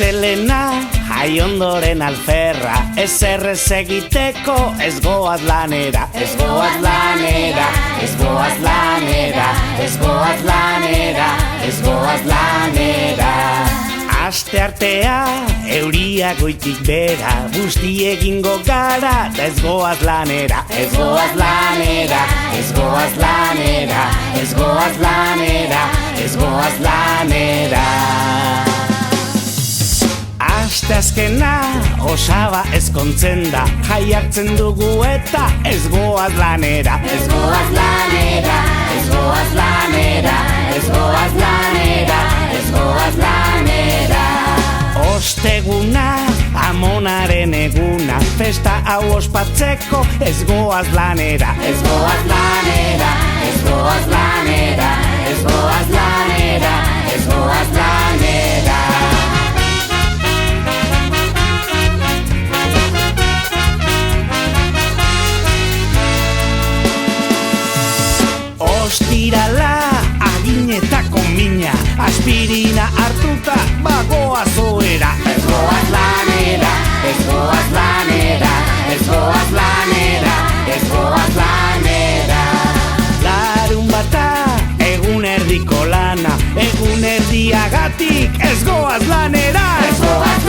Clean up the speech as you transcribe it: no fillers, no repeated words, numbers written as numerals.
Astelena, jai ondoren alferra, ez egiteko, ez goaz lanera, ez goaz lanera, ez goaz lanera, ez goaz lanera, ez goaz lanera. Aste artea, euria goitik bera, busti egingo gara, ez goaz lanera, ez goaz lanera, ez goaz lanera, ez goaz lanera, ez goaz lanera. Aste azkena, osaba ezkontzen da, jai hartzen dugu eta ez goaz lanera, ez goaz lanera, ez goaz lanera, ez goaz lanera, ez goaz lanera. Osteguna, amonaren eguna, festa hau ospatzeko ez goaz lanera, ez goaz lanera, ez goaz lanera, ez goaz lanera, ez goaz lanera. Ostirala, aginetako mina, aspirina hartuta, bagoaz oera. Ez goaz lanera, ez goaz lanera, ez goaz lanera, ez goaz lanera. Larun bata, egun erdiko lana, egun erdiagatik, ez goaz lanera, ez goaz